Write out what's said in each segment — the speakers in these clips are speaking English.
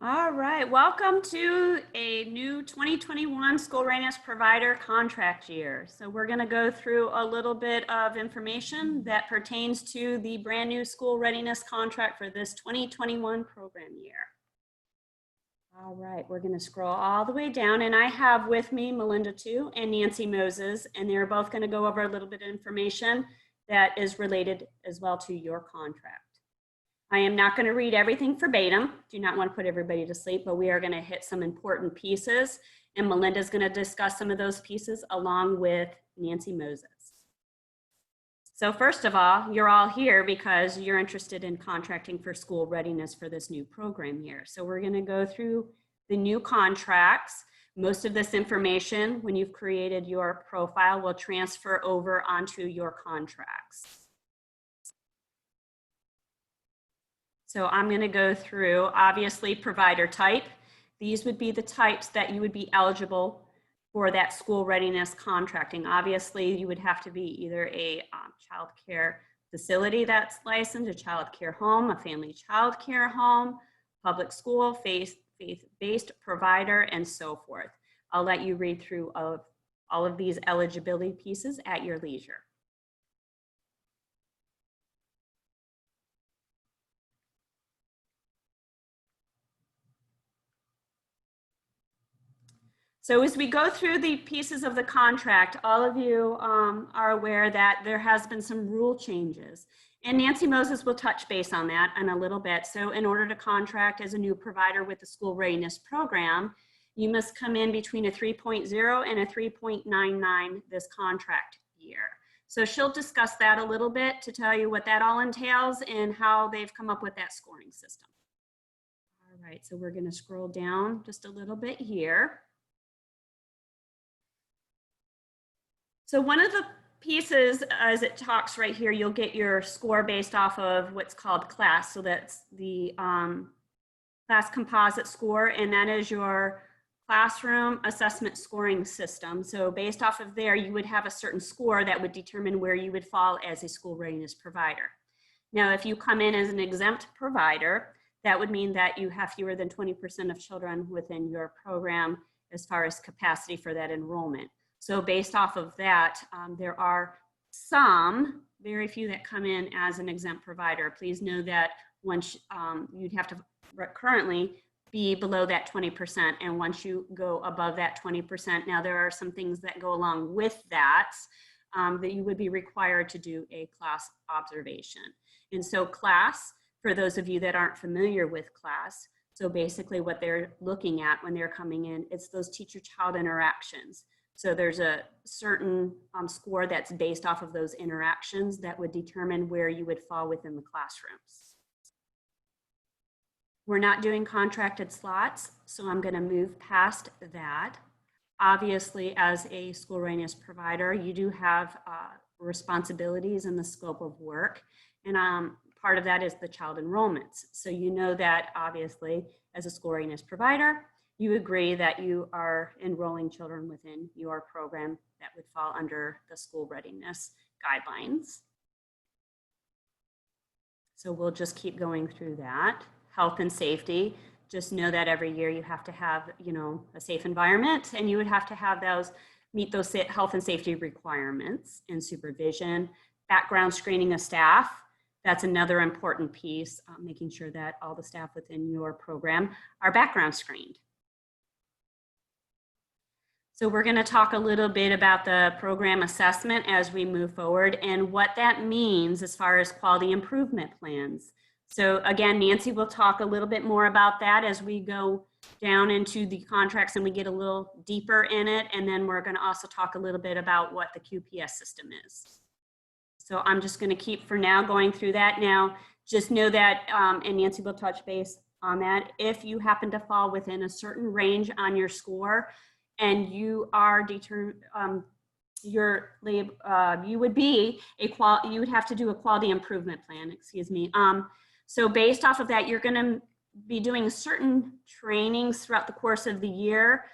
All right, welcome to a new 2021 School Readiness Provider contract year. So we're going to go through a little bit of information that pertains to the brand new school readiness contract for this 2021 program year. All right, we're going to scroll all the way down, and I have with me Melinda Tu and Nancy Moses, and they're both going to go over a little bit of information that is related as well to your contract. I am not going to read everything verbatim. Do not want to put everybody to sleep, but we are going to hit some important pieces, and Melinda is going to discuss some of those pieces along with Nancy Moses. So first of all, you're all here because you're interested in contracting for school readiness for this new program year. So we're going to go through the new contracts. Most of this information, when you've created your profile, will transfer over onto your contracts. So I'm going to go through, obviously, provider type. These would be the types that you would be eligible for that school readiness contracting. Obviously, you would have to be either a child care facility that's licensed, a child care home, a family child care home, public school, faith-based provider, and so forth. I'll let you read through all of these eligibility pieces at your leisure. So as we go through the pieces of the contract, all of you are aware that there has been some rule changes. And Nancy Moses will touch base on that in a little bit. So in order to contract as a new provider with the school readiness program, you must come in between a 3.0 and a 3.99 this contract year. So she'll discuss that a little bit to tell you what that all entails and how they've come up with that scoring system. All right, so we're going to scroll down just a little bit here. So one of the pieces, as it talks right here, you'll get your score based off of what's called class. So that's the class composite score, and that is your classroom assessment scoring system. So based off of there, you would have a certain score that would determine where you would fall as a school readiness provider. Now, if you come in as an exempt provider, that would mean that you have fewer than 20% of children within your program as far as capacity for that enrollment. So based off of that, there are some, very few that come in as an exempt provider. Please know that once you'd have to currently be below that 20%. And once you go above that 20%, now there are some things that go along with that, that you would be required to do a class observation. And so class, for those of you that aren't familiar with class, so basically what they're looking at when they're coming in, it's those teacher-child interactions. So there's a certain score that's based off of those interactions that would determine where you would fall within the classrooms. We're not doing contracted slots, so I'm going to move past that. Obviously, as a school readiness provider, you do have responsibilities in the scope of work, and part of that is the child enrollments. So you know that obviously, as a school readiness provider, you agree that you are enrolling children within your program that would fall under the school readiness guidelines. So we'll just keep going through that. Health and safety, just know that every year you have to have, a safe environment, and you would have to have those, meet those health and safety requirements and supervision. Background screening of staff, that's another important piece, making sure that all the staff within your program are background screened. So we're going to talk a little bit about the program assessment as we move forward and what that means as far as quality improvement plans. So again, Nancy will talk a little bit more about that as we go down into the contracts and we get a little deeper in it. And then we're going to also talk a little bit about what the QPS system is. So I'm just going to keep for now going through that. Now, just know that, and Nancy will touch base on that, if you happen to fall within a certain range on your score, and you are determined, you would have to do a quality improvement plan, excuse me. So based off of that, you're gonna be doing certain trainings throughout the course of the year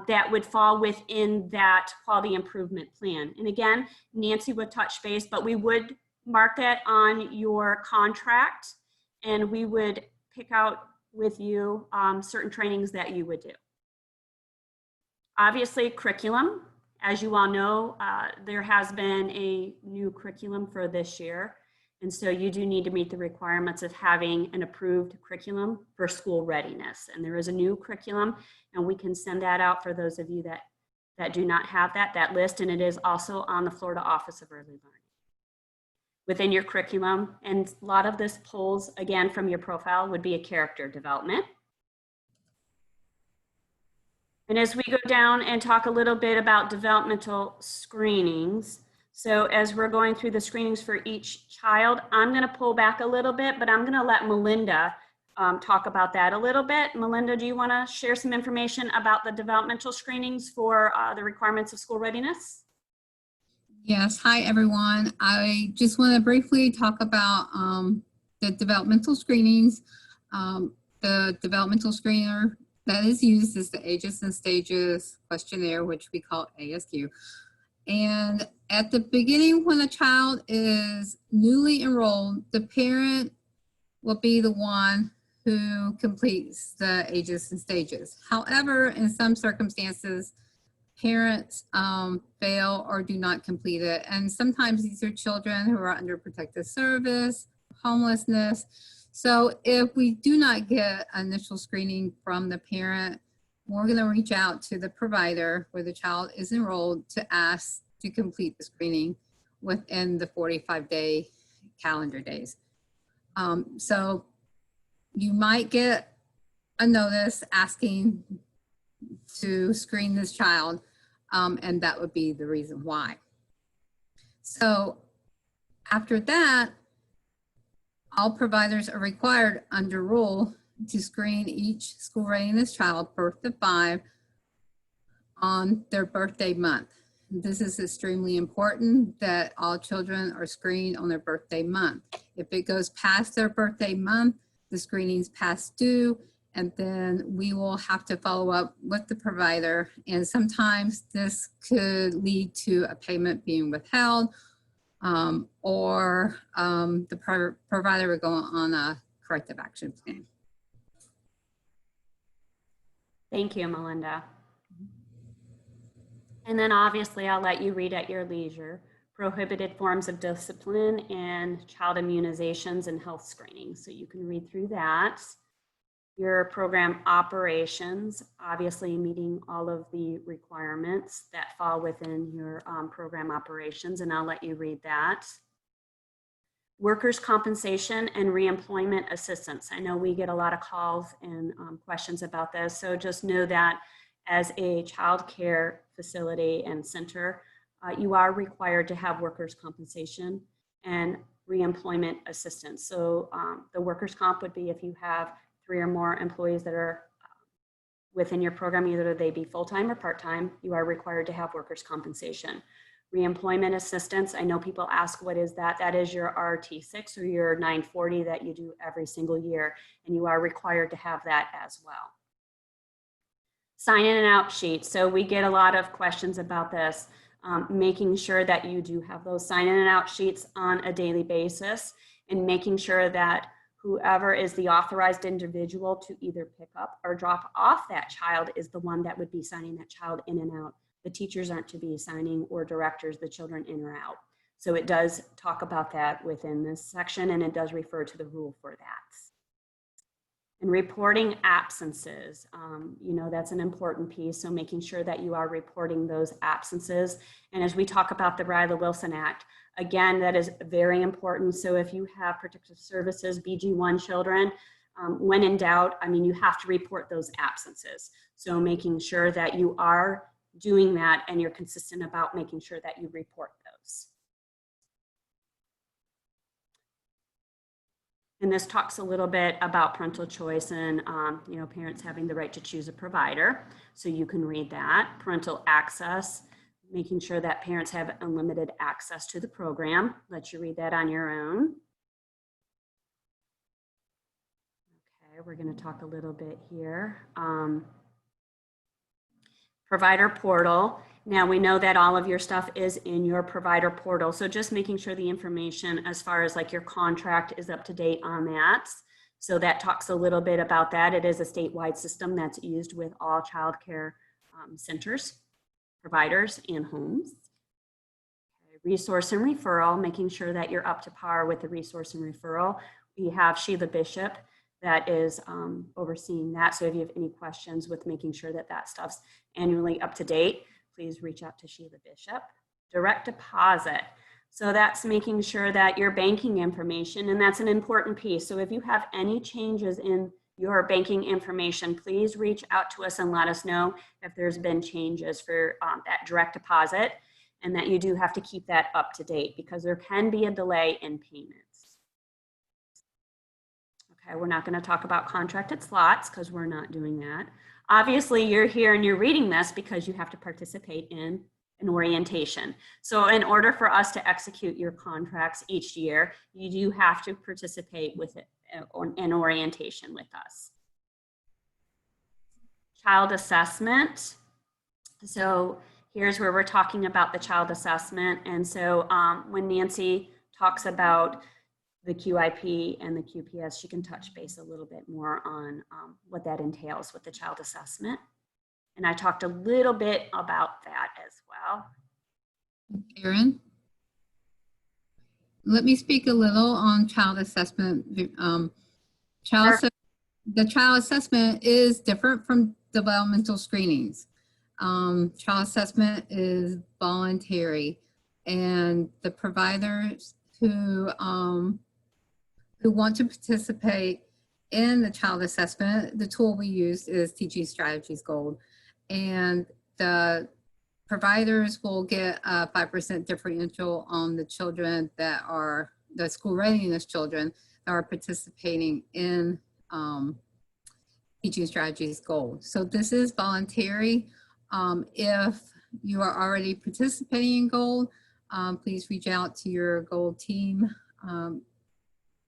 that would fall within that quality improvement plan. And again, Nancy would touch base, but we would mark that on your contract, and we would pick out with you certain trainings that you would do. Obviously, curriculum. As you all know, there has been a new curriculum for this year. And so you do need to meet the requirements of having an approved curriculum for school readiness. And there is a new curriculum, and we can send that out for those of you that do not have that list. And it is also on the Florida Office of Early Learning. Within your curriculum, and a lot of this pulls, again, from your profile, would be a character development. And as we go down and talk a little bit about developmental screenings, so as we're going through the screenings for each child, I'm going to pull back a little bit, but I'm going to let Melinda talk about that a little bit. Melinda, do you want to share some information about the developmental screenings for the requirements of school readiness? Yes, hi everyone. I just want to briefly talk about the developmental screenings. The developmental screener that is used is the Ages and Stages questionnaire, which we call ASQ. And at the beginning, when a child is newly enrolled, the parent will be the one who completes the Ages and Stages. However, in some circumstances, parents fail or do not complete it. And sometimes these are children who are under protective service, homelessness. So if we do not get initial screening from the parent, we're going to reach out to the provider where the child is enrolled to ask to complete the screening within the 45-day calendar days. So you might get a notice asking to screen this child, and that would be the reason why. So after that, all providers are required under rule to screen each school readiness child birth to 5 on their birthday month. This is extremely important that all children are screened on their birthday month. If it goes past their birthday month, the screening's past due, and then we will have to follow up with the provider. And sometimes this could lead to a payment being withheld, or the provider would go on a corrective action plan. Thank you, Melinda. And then obviously I'll let you read at your leisure: prohibited forms of discipline and child immunizations and health screening. So you can read through that. Your program operations, obviously meeting all of the requirements that fall within your program operations, and I'll let you read that. Workers' compensation and reemployment assistance. I know we get a lot of calls and questions about this, so just know that as a child care facility and center, you are required to have workers' compensation and reemployment assistance. So the workers' comp would be if you have 3 or more employees that are within your program, either they be full-time or part-time, you are required to have workers' compensation. Reemployment assistance, I know people ask, what is that? That is your RT6 or your 940 that you do every single year, and you are required to have that as well. Sign in and out sheets. So we get a lot of questions about this, making sure that you do have those sign in and out sheets on a daily basis, and making sure that whoever is the authorized individual to either pick up or drop off that child is the one that would be signing that child in and out. The teachers aren't to be signing, or directors, the children in or out. So it does talk about that within this section, and it does refer to the rule for that. And reporting absences, you know, that's an important piece. So making sure that you are reporting those absences. And as we talk about the Riley Wilson Act, again, that is very important. So if you have protective services, BG1 children, when in doubt, I mean, you have to report those absences. So making sure that you are doing that and you're consistent about making sure that you report those. And this talks a little bit about parental choice and you know, parents having the right to choose a provider. So you can read that. Parental access, making sure that parents have unlimited access to the program. Let you read that on your own. Okay, we're going to talk a little bit here. Provider portal. Now we know that all of your stuff is in your provider portal. So just making sure the information as far as like your contract is up to date on that. So that talks a little bit about that. It is a statewide system that's used with all child care centers, providers, and homes. Resource and referral, making sure that you're up to par with the resource and referral. We have Sheila Bishop that is overseeing that. So if you have any questions with making sure that that stuff's annually up to date, please reach out to Sheila Bishop. Direct deposit. So that's making sure that your banking information, and that's an important piece. So if you have any changes in your banking information, please reach out to us and let us know if there's been changes for that direct deposit, and that you do have to keep that up to date because there can be a delay in payments. Okay, we're not going to talk about contracted slots because we're not doing that. Obviously, you're here and you're reading this because you have to participate in an orientation. So in order for us to execute your contracts each year, you do have to participate with it an orientation with us. Child assessment. So here's where we're talking about the child assessment. And so when Nancy talks about the QIP and the QPS, she can touch base a little bit more on what that entails with the child assessment. And I talked a little bit about that as well. Erin, let me speak a little on child assessment. The child assessment is different from developmental screenings. Child assessment is voluntary, and the providers who want to participate in the child assessment, the tool we use is Teaching Strategies Gold, and the providers will get a 5% differential on the children that are the school readiness children that are participating in Teaching Strategies Gold. So this is voluntary. If you are already participating in Gold, please reach out to your Gold team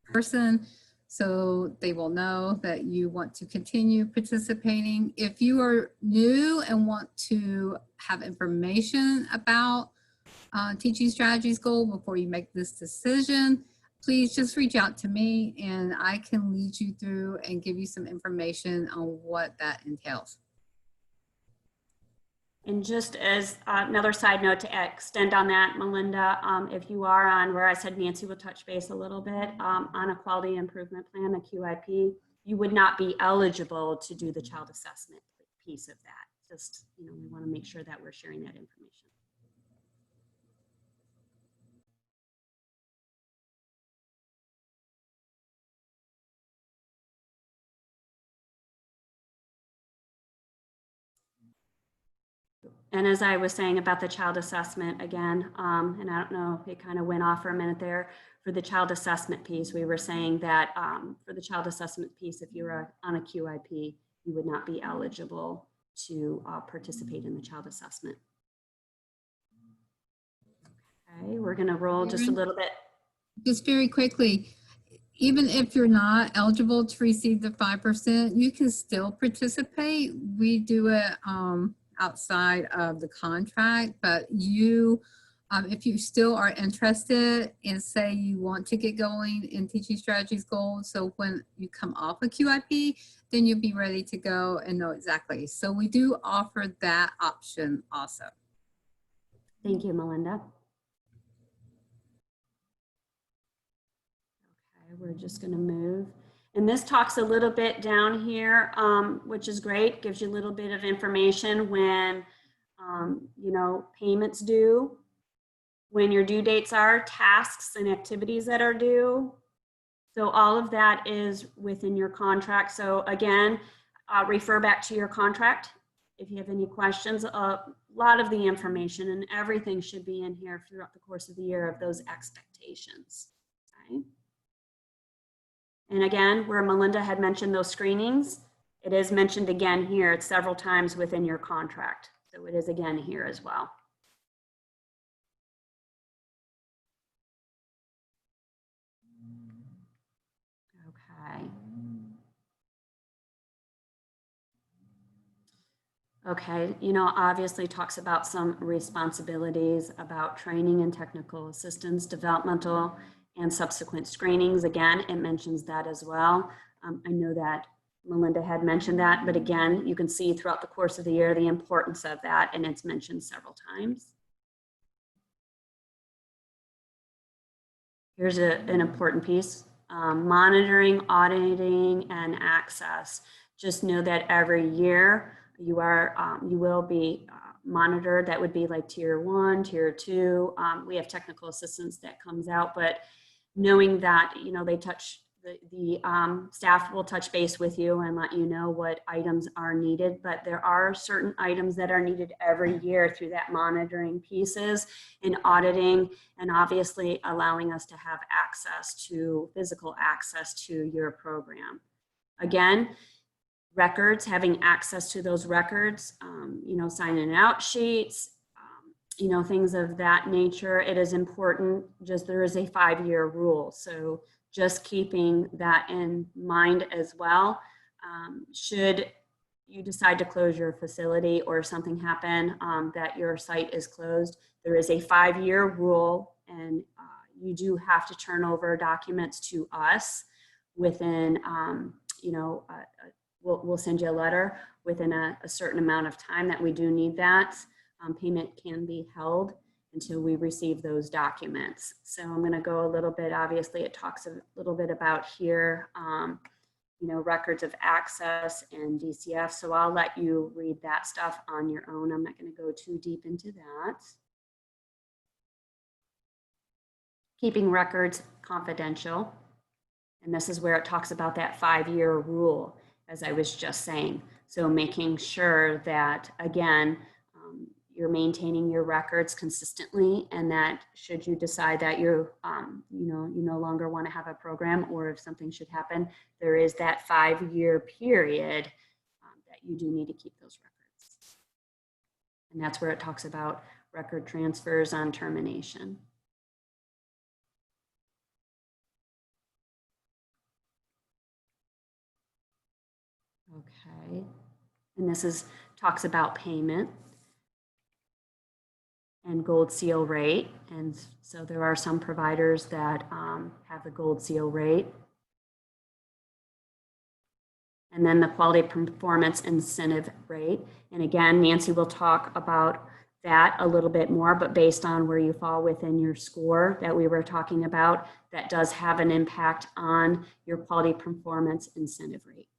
person so they will know that you want to continue participating. If you are new and want to have information about Teaching Strategies Gold before you make this decision, please just reach out to me and I can lead you through and give you some information on what that entails. And just as another side note to extend on that, Melinda, if you are on where I said Nancy will touch base a little bit on a quality improvement plan, the QIP, you would not be eligible to do the child assessment piece of that. Just, you know, we want to make sure that we're sharing that information. And as I was saying about the child assessment again, and I don't know, it kind of went off for a minute there, for the child assessment piece, we were saying that for the child assessment piece, if you're on a QIP, you would not be eligible to participate in the child assessment. Okay, we're gonna roll just a little bit. Just very quickly, even if you're not eligible to receive the 5%, you can still participate. We do it outside of the contract, but you, if you still are interested and say you want to get going in Teaching Strategies Gold, so when you come off a QIP, then you'll be ready to go and know exactly. So we do offer that option also. Thank you, Melinda. Okay, we're just gonna move. And this talks a little bit down here, which is great, gives you a little bit of information when, you know, payments due, when your due dates are, tasks and activities that are due. So all of that is within your contract. So again, refer back to your contract if you have any questions. A lot of the information and everything should be in here throughout the course of the year of those expectations. Okay. And again, where Melinda had mentioned those screenings, it is mentioned again here. It's several times within your contract. So it is again here as well. Okay. Okay, you know, obviously talks about some responsibilities about training and technical assistance, developmental and subsequent screenings. Again, it mentions that as well. I know that Melinda had mentioned that, but again, you can see throughout the course of the year the importance of that, and it's mentioned several times. Here's an important piece, monitoring, auditing, and access. Just know that every year you will be monitored. That would be like tier 1, tier 2. We have technical assistance that comes out, but knowing that, you know, they touch the staff will touch base with you and let you know what items are needed, but there are certain items that are needed every year through that monitoring pieces and auditing, and obviously allowing us to have access to, physical access to your program. Again, records, having access to those records, you know, signing out sheets, you know, things of that nature. It is important, just there is a 5-year rule. So just keeping that in mind as well. Should you decide to close your facility or something happen that your site is closed, there is a 5-year rule, and you do have to turn over documents to us within, you know, we'll send you a letter within a certain amount of time that we do need that. Payment can be held until we receive those documents. So I'm going to go a little bit, obviously it talks a little bit about here, you know, records of access and DCF. So I'll let you read that stuff on your own. I'm not going to go too deep into that. Keeping records confidential. And this is where it talks about that 5-year rule, as I was just saying. So making sure that, again, you're maintaining your records consistently, and that should you decide that you no longer want to have a program, or if something should happen, there is that 5-year period that you do need to keep those records. And that's where it talks about record transfers on termination. Okay, and this talks about payment and gold seal rate. And so there are some providers that have the gold seal rate. And then the quality performance incentive rate. And again, Nancy will talk about that a little bit more, but based on where you fall within your score that we were talking about, that does have an impact on your quality performance incentive rate.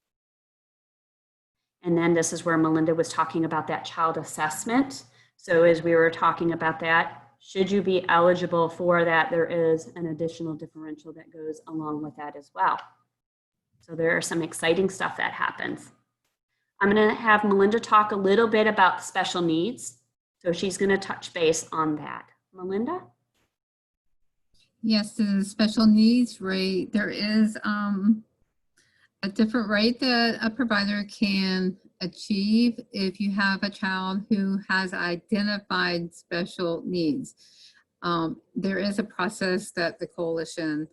And then this is where Melinda was talking about that child assessment. So as we were talking about that, should you be eligible for that, there is an additional differential that goes along with that as well. So there are some exciting stuff that happens. I'm going to have Melinda talk a little bit about special needs. So she's going to touch base on that. Melinda? Yes, the special needs rate, there is a different rate that a provider can achieve if you have a child who has identified special needs. There is a process that the coalition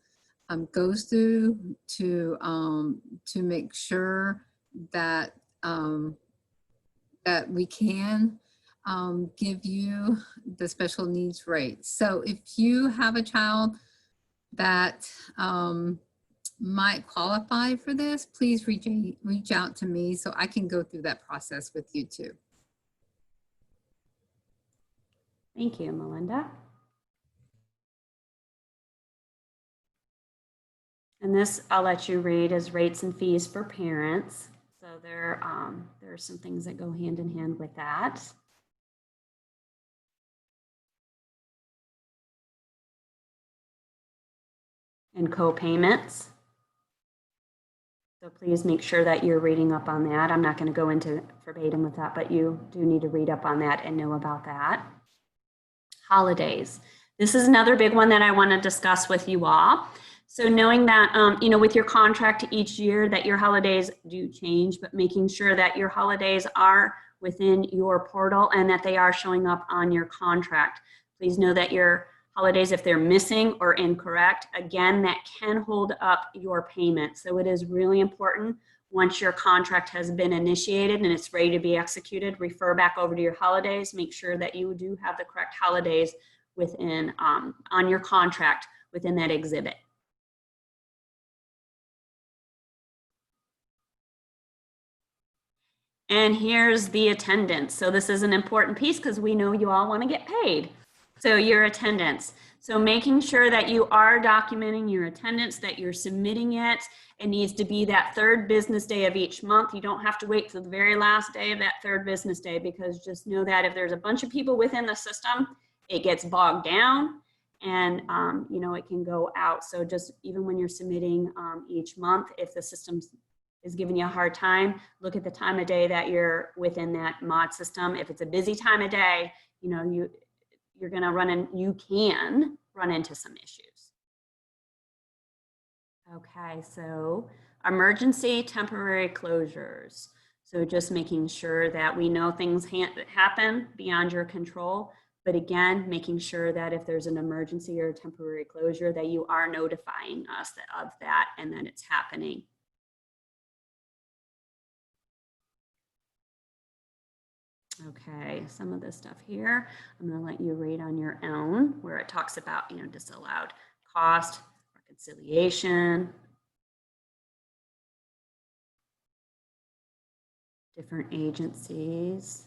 goes through to make sure that that we can give you the special needs rate. So if you have a child that might qualify for this, please reach out to me so I can go through that process with you too. Thank you, Melinda. And this I'll let you read as rates and fees for parents. So there are some things that go hand in hand with that. And co-payments. So please make sure that you're reading up on that. I'm not going to go into verbatim with that, but you do need to read up on that and know about that. Holidays. This is another big one that I want to discuss with you all. So knowing that, you know, with your contract each year that your holidays do change, but making sure that your holidays are within your portal and that they are showing up on your contract. Please know that your holidays, if they're missing or incorrect, again, that can hold up your payment. So it is really important, once your contract has been initiated and it's ready to be executed, refer back over to your holidays, make sure that you do have the correct holidays within on your contract within that exhibit. And here's the attendance. So this is an important piece because we know you all want to get paid. So your attendance. So making sure that you are documenting your attendance, that you're submitting it. It needs to be that third business day of each month. You don't have to wait till the very last day of that third business day, because just know that if there's a bunch of people within the system, it gets bogged down and you know, it can go out. So just even when you're submitting each month, if the system is giving you a hard time, look at the time of day that you're within that mod system. If it's a busy time of day, you know, you're going to you can run into some issues. Okay, so emergency temporary closures. So just making sure that we know things happen beyond your control, but again, making sure that if there's an emergency or a temporary closure, that you are notifying us of that and that it's happening. Okay, some of this stuff here, I'm going to let you read on your own, where it talks about, you know, disallowed cost, reconciliation, different agencies,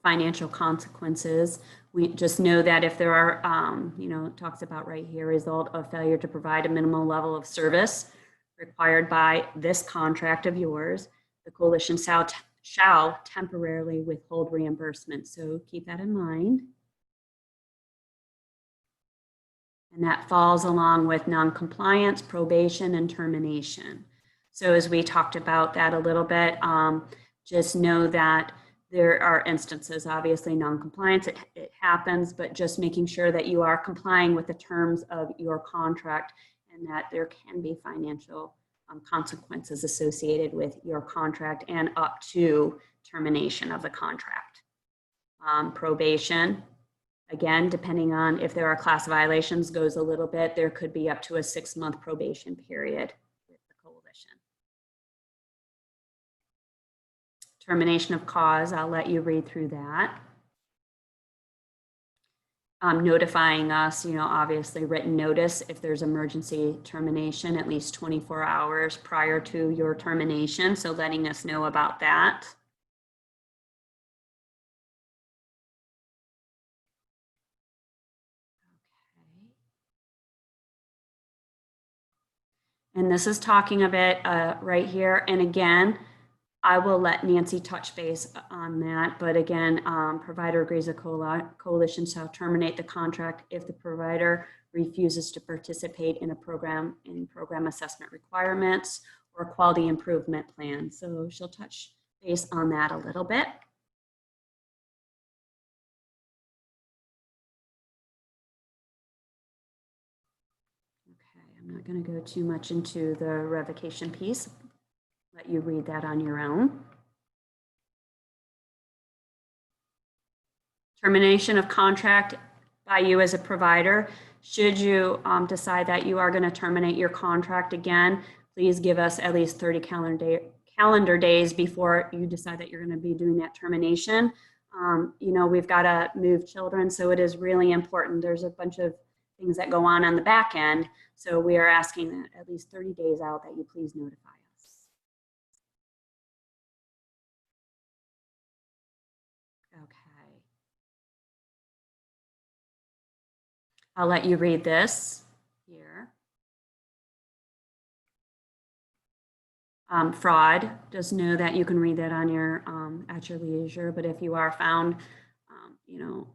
financial consequences. We just know that if there are, you know, it talks about right here, result of failure to provide a minimal level of service required by this contract of yours, the coalition shall temporarily withhold reimbursement. So keep that in mind. And that falls along with noncompliance, probation, and termination. So as we talked about that a little bit, just know that there are instances, obviously noncompliance, it happens, but just making sure that you are complying with the terms of your contract, and that there can be financial consequences associated with your contract and up to termination of the contract. Probation, again, depending on if there are class violations, goes a little bit. There could be up to a 6-month probation period with the coalition. Termination of cause, I'll let you read through that. Notifying us, you know, obviously written notice if there's emergency termination, at least 24 hours prior to your termination. So letting us know about that. Okay. And this is talking a bit right here. And again, I will let Nancy touch base on that, but again, provider agrees a coalition shall terminate the contract if the provider refuses to participate in a program assessment requirements or quality improvement plan. So she'll touch base on that a little bit. Okay, I'm not going to go too much into the revocation piece. Let you read that on your own. Termination of contract by you as a provider. Should you decide that you are going to terminate your contract again, please give us at least 30 calendar days before you decide that you're going to be doing that termination. You know, we've got to move children, so it is really important. There's a bunch of things that go on the back end, so we are asking that at least 30 days out that you please notify us. Okay. I'll let you read this here. Fraud, just know that you can read that on your at your leisure, but if you are found, you know,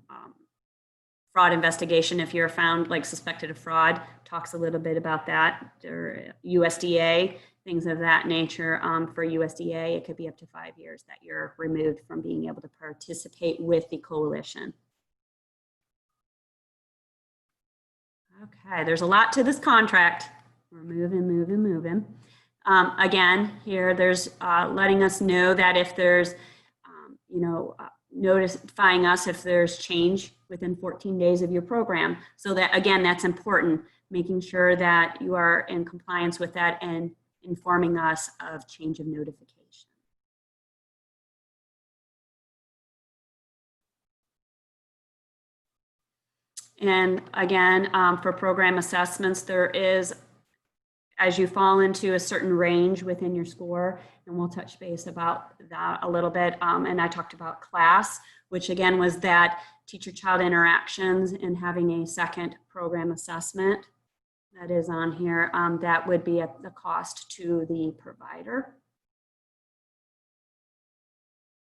fraud investigation, if you're found like suspected of fraud, talks a little bit about that, or USDA, things of that nature. For USDA, it could be up to 5 years that you're removed from being able to participate with the coalition. Okay, there's a lot to this contract. We're moving. Again, here there's letting us know that if there's, you know, notifying us if there's change within 14 days of your program. So that, again, that's important, making sure that you are in compliance with that and informing us of change of notification. And again, for program assessments, there is as you fall into a certain range within your score, and we'll touch base about that a little bit. And I talked about class, which again was that teacher-child interactions and having a second program assessment that is on here. That would be at the cost to the provider.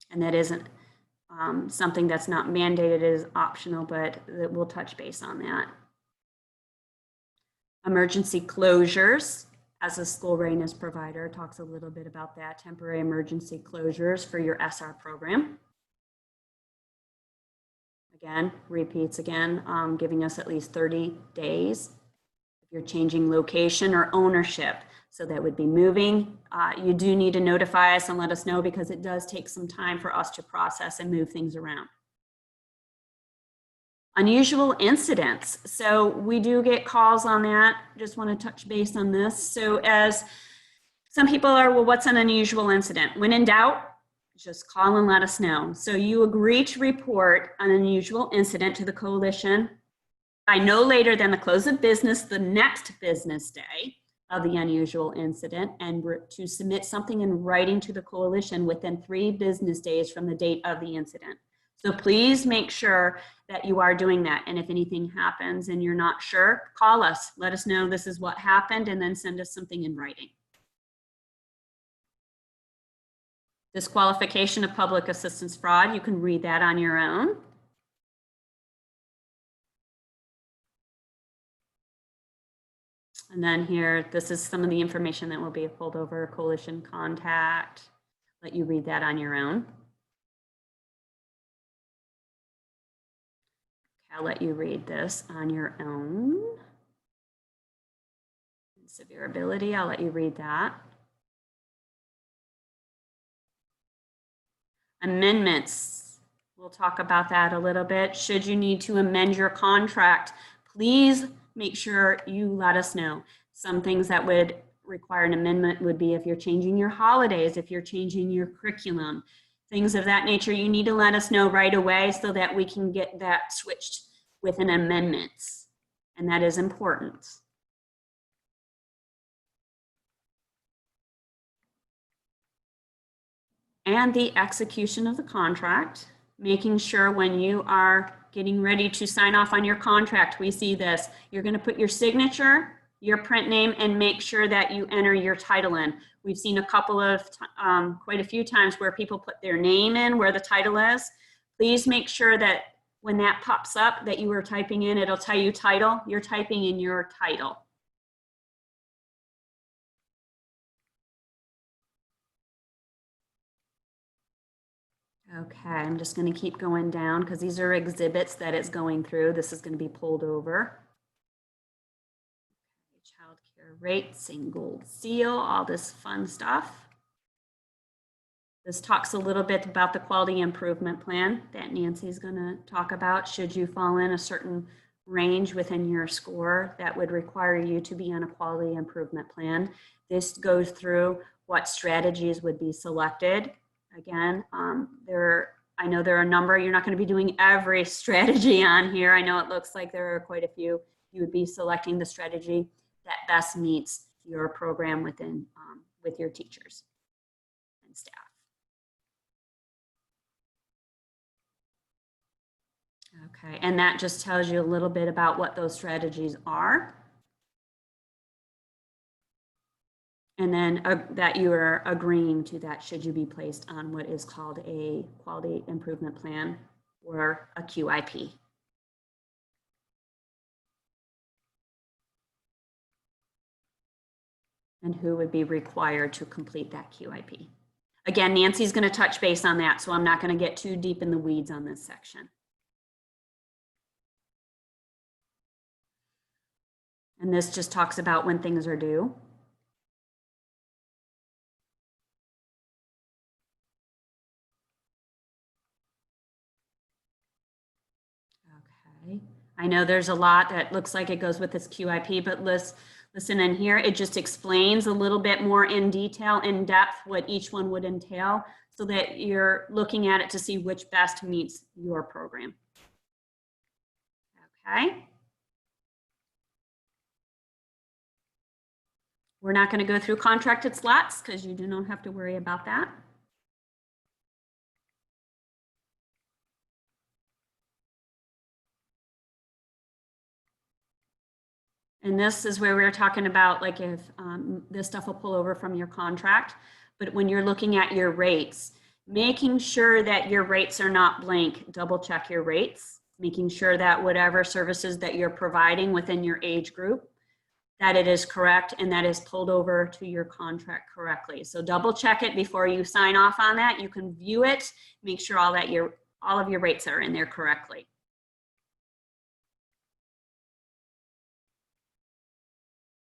And that isn't something that's not mandated, it is optional, but we'll touch base on that. Emergency closures, as a school readiness provider, talks a little bit about that, temporary emergency closures for your SR program. Again, repeats again, giving us at least 30 days. If you're changing location or ownership, so that would be moving. You do need to notify us and let us know, because it does take some time for us to process and move things around. Unusual incidents. So we do get calls on that. Just want to touch base on this. So as some people are, well, what's an unusual incident? When in doubt, just call and let us know. So you agree to report an unusual incident to the coalition by no later than the close of business the next business day of the unusual incident, and to submit something in writing to the coalition within 3 business days from the date of the incident. So please make sure that you are doing that. And if anything happens and you're not sure, call us, let us know this is what happened, and then send us something in writing. Disqualification of public assistance fraud, you can read that on your own. And then here, this is some of the information that will be pulled over, coalition contact. Let you read that on your own. I'll let you read this on your own. Severe ability, I'll let you read that. Amendments, we'll talk about that a little bit. Should you need to amend your contract, please make sure you let us know. Some things that would require an amendment would be if you're changing your holidays, if you're changing your curriculum, things of that nature. You need to let us know right away so that we can get that switched with an amendment. And that is important. And the execution of the contract, making sure when you are getting ready to sign off on your contract, we see this, you're going to put your signature, your print name, and make sure that you enter your title in. We've seen a couple of, quite a few times where people put their name in where the title is. Please make sure that when that pops up that you are typing in, it'll tell you title, you're typing in your title. Okay, I'm just going to keep going down because these are exhibits that it's going through. This is going to be pulled over. Child care rate, single seal, all this fun stuff. This talks a little bit about the quality improvement plan that Nancy's going to talk about. Should you fall in a certain range within your score, that would require you to be on a quality improvement plan. This goes through what strategies would be selected. Again, I know there are a number. You're not going to be doing every strategy on here. I know it looks like there are quite a few. You would be selecting the strategy that best meets your program within with your teachers and staff. Okay, and that just tells you a little bit about what those strategies are. And then that you are agreeing to that should you be placed on what is called a quality improvement plan or a QIP. And who would be required to complete that QIP. Again, Nancy's going to touch base on that, so I'm not going to get too deep in the weeds on this section. And this just talks about when things are due. Okay, I know there's a lot that looks like it goes with this QIP, but listen in here, it just explains a little bit more in detail, in depth, what each one would entail so that you're looking at it to see which best meets your program. Okay. We're not going to go through contracted slots because you do not have to worry about that. And this is where we were talking about, like, if this stuff will pull over from your contract, but when you're looking at your rates, making sure that your rates are not blank, double check your rates, making sure that whatever services that you're providing within your age group, that it is correct and that is pulled over to your contract correctly. So double check it before you sign off on that. You can view it, make sure all of your rates are in there correctly.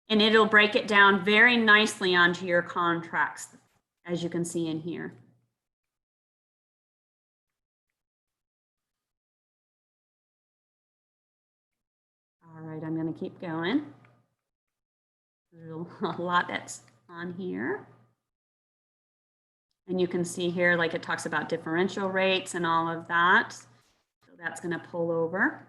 And it'll break it down very nicely onto your contracts, as you can see in here. All right, I'm going to keep going. There's a lot that's on here. And you can see here, like, it talks about differential rates and all of that. So that's going to pull over.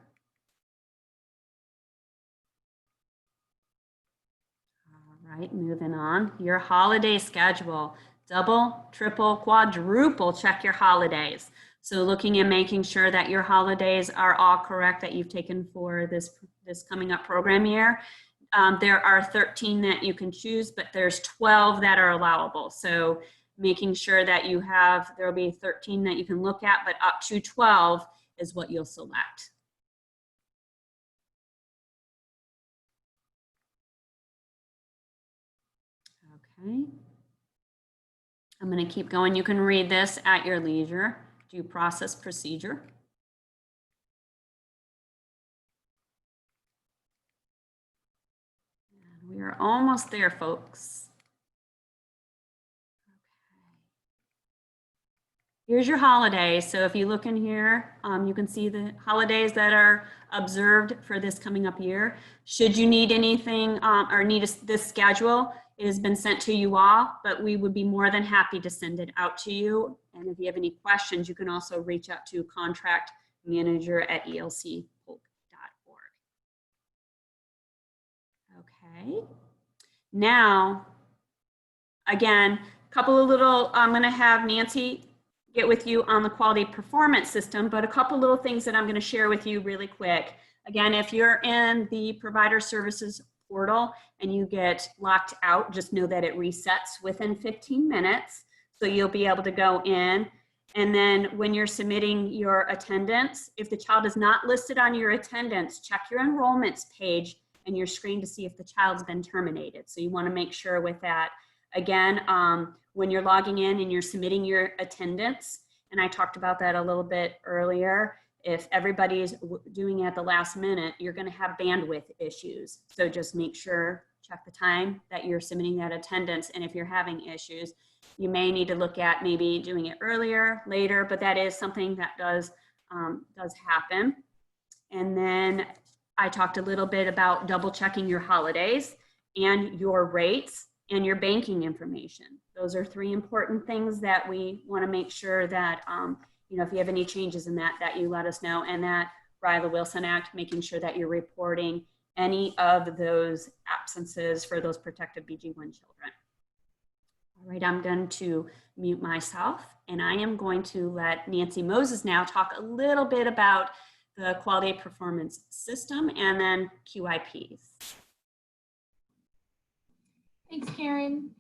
All right, moving on. Your holiday schedule. Double, triple, quadruple check your holidays. So looking and making sure that your holidays are all correct that you've taken for this coming up program year. There are 13 that you can choose, but there's 12 that are allowable. So making sure that you have, there'll be 13 that you can look at, but up to 12 is what you'll select. Okay. I'm going to keep going. You can read this at your leisure. Due process procedure. And we are almost there, folks. Here's your holidays. So if you look in here, you can see the holidays that are observed for this coming up year. Should you need anything or need this schedule, it has been sent to you all, but we would be more than happy to send it out to you. And if you have any questions, you can also reach out to contract manager at elcpolk.org. Okay. Now, again, a couple of little, I'm going to have Nancy get with you on the quality performance system, but a couple little things that I'm going to share with you really quick. Again, if you're in the provider services portal and you get locked out, just know that it resets within 15 minutes. So you'll be able to go in, and then when you're submitting your attendance, if the child is not listed on your attendance, check your enrollments page and your screen to see if the child's been terminated. So you want to make sure with that. Again, when you're logging in and you're submitting your attendance, and I talked about that a little bit earlier, if everybody's doing it at the last minute, you're going to have bandwidth issues. So just make sure, check the time that you're submitting that attendance. And if you're having issues, you may need to look at maybe doing it earlier, later, but that is something that does happen. And then I talked a little bit about double checking your holidays and your rates and your banking information. Those are 3 important things that we want to make sure that, you know, if you have any changes in that you let us know. And that Ryla-Wilson Act, making sure that you're reporting any of those absences for those protected BG1 children. All right, I'm going to mute myself, and I am going to let Nancy Moses now talk a little bit about the quality performance system and then QIPs. Thanks, Karen.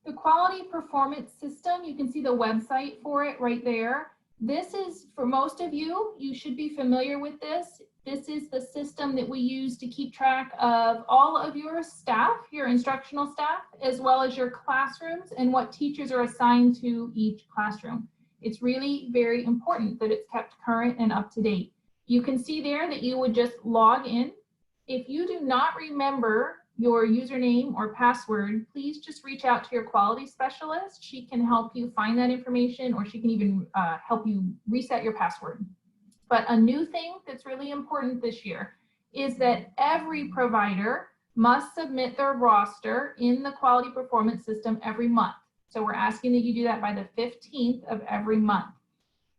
The quality performance system, you can see the website for it right there. This is, for most of you, you should be familiar with this. This is the system that we use to keep track of all of your staff, your instructional staff, as well as your classrooms and what teachers are assigned to each classroom. It's really very important that it's kept current and up to date. You can see there that you would just log in. If you do not remember your username or password, please just reach out to your quality specialist. She can help you find that information, or she can even help you reset your password. But a new thing that's really important this year is that every provider must submit their roster in the quality performance system every month. So we're asking that you do that by the 15th of every month.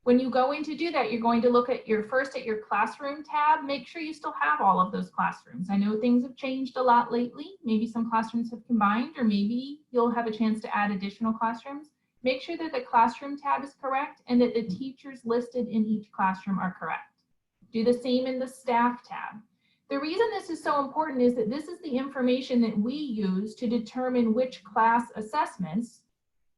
When you go in to do that, you're going to look at your classroom tab. Make sure you still have all of those classrooms. I know things have changed a lot lately. Maybe some classrooms have combined, or maybe you'll have a chance to add additional classrooms. Make sure that the classroom tab is correct and that the teachers listed in each classroom are correct. Do the same in the staff tab. The reason this is so important is that this is the information that we use to determine which class assessments,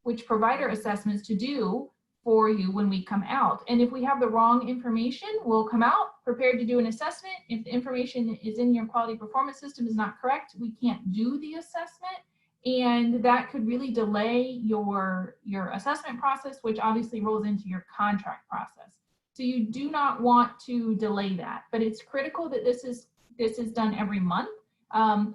which provider assessments to do for you when we come out. And if we have the wrong information, we'll come out prepared to do an assessment. If the information is in your quality performance system is not correct, we can't do the assessment. And that could really delay your assessment process, which obviously rolls into your contract process. So you do not want to delay that, but it's critical that this is done every month.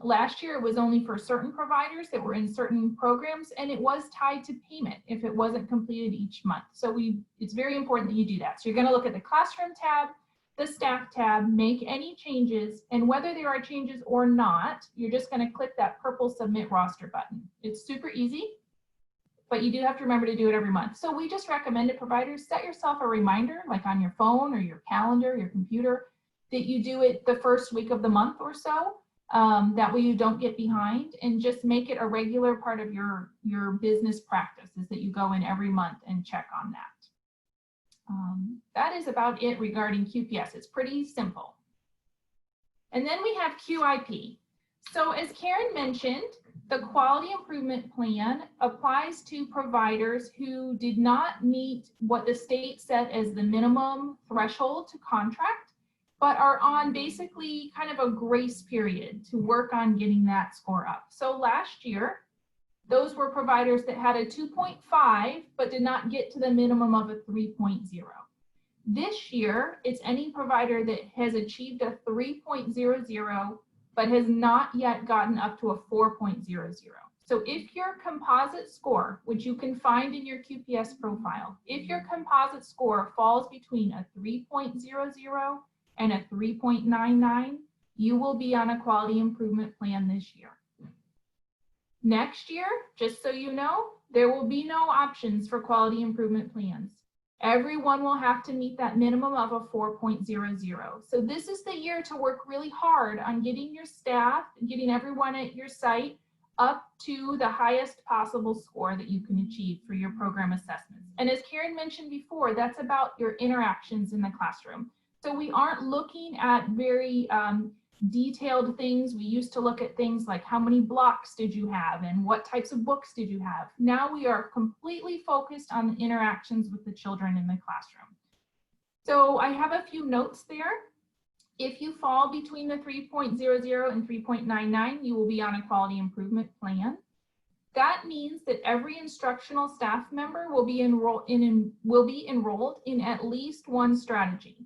Last year, it was only for certain providers that were in certain programs, and it was tied to payment if it wasn't completed each month. So it's very important that you do that. So you're going to look at the classroom tab, the staff tab, make any changes, and whether there are changes or not, you're just going to click that purple submit roster button. It's super easy, but you do have to remember to do it every month. So we just recommend to providers, set yourself a reminder, like on your phone or your calendar, your computer, that you do it the first week of the month or so. That way you don't get behind, and just make it a regular part of your business practice is that you go in every month and check on that. That is about it regarding QPS. It's pretty simple. And then we have QIP. So as Karen mentioned, the quality improvement plan applies to providers who did not meet what the state set as the minimum threshold to contract, but are on basically kind of a grace period to work on getting that score up. So last year, those were providers that had a 2.5, but did not get to the minimum of a 3.0. This year, it's any provider that has achieved a 3.00, but has not yet gotten up to a 4.00. So if your composite score, which you can find in your QPS profile, if your composite score falls between a 3.00 and a 3.99, you will be on a quality improvement plan this year. Next year, just so you know, there will be no options for quality improvement plans. Everyone will have to meet that minimum of a 4.00. So this is the year to work really hard on getting your staff, getting everyone at your site up to the highest possible score that you can achieve for your program assessments. And as Karen mentioned before, that's about your interactions in the classroom. So we aren't looking at very detailed things. We used to look at things like how many blocks did you have and what types of books did you have. Now we are completely focused on the interactions with the children in the classroom. So I have a few notes there. If you fall between the 3.00 and 3.99, you will be on a quality improvement plan. That means that every instructional staff member will be enrolled in at least one strategy.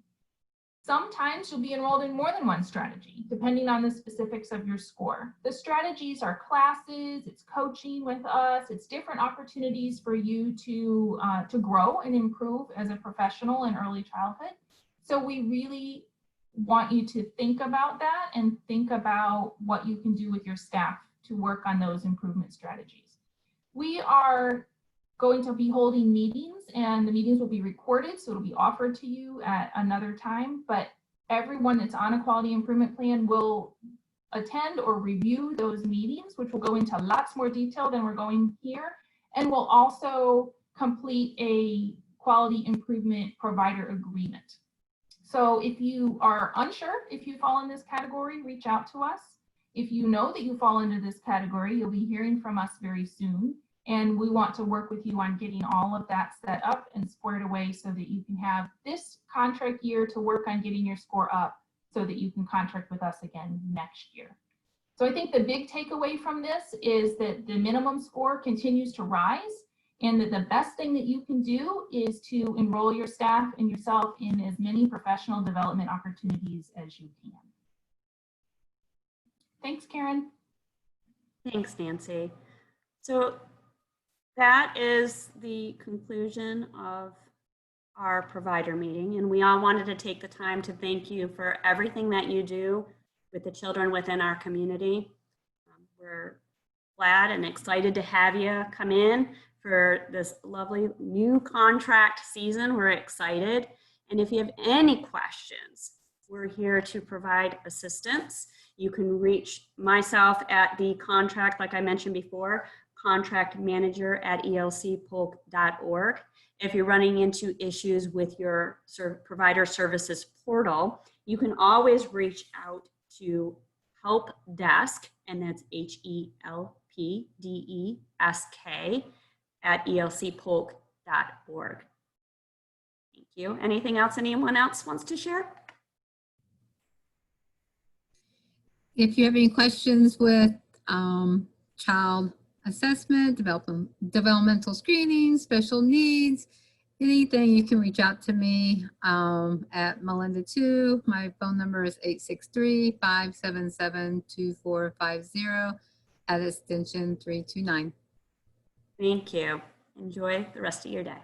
Sometimes you'll be enrolled in more than one strategy, depending on the specifics of your score. The strategies are classes, it's coaching with us, it's different opportunities for you to grow and improve as a professional in early childhood. So we really want you to think about that and think about what you can do with your staff to work on those improvement strategies. We are going to be holding meetings, and the meetings will be recorded, so it'll be offered to you at another time, but everyone that's on a quality improvement plan will attend or review those meetings, which will go into lots more detail than we're going here, and will also complete a quality improvement provider agreement. So if you are unsure if you fall in this category, reach out to us. If you know that you fall into this category, you'll be hearing from us very soon. And we want to work with you on getting all of that set up and squared away so that you can have this contract year to work on getting your score up so that you can contract with us again next year. So I think the big takeaway from this is that the minimum score continues to rise, and that the best thing that you can do is to enroll your staff and yourself in as many professional development opportunities as you can. Thanks, Karen. Thanks, Nancy. So that is the conclusion of our provider meeting, and we all wanted to take the time to thank you for everything that you do with the children within our community. We're glad and excited to have you come in for this lovely new contract season. We're excited. And if you have any questions, we're here to provide assistance. You can reach myself at the contract, like I mentioned before, contract manager at elcpolk.org. If you're running into issues with your provider services portal, you can always reach out to help desk, and that's HELPDESK at elcpolk.org. Thank you. Anything else anyone else wants to share? If you have any questions with child assessment, developmental screening, special needs, anything, you can reach out to me at Melinda 2. My phone number is 863-577-2450 at extension 329. Thank you. Enjoy the rest of your day.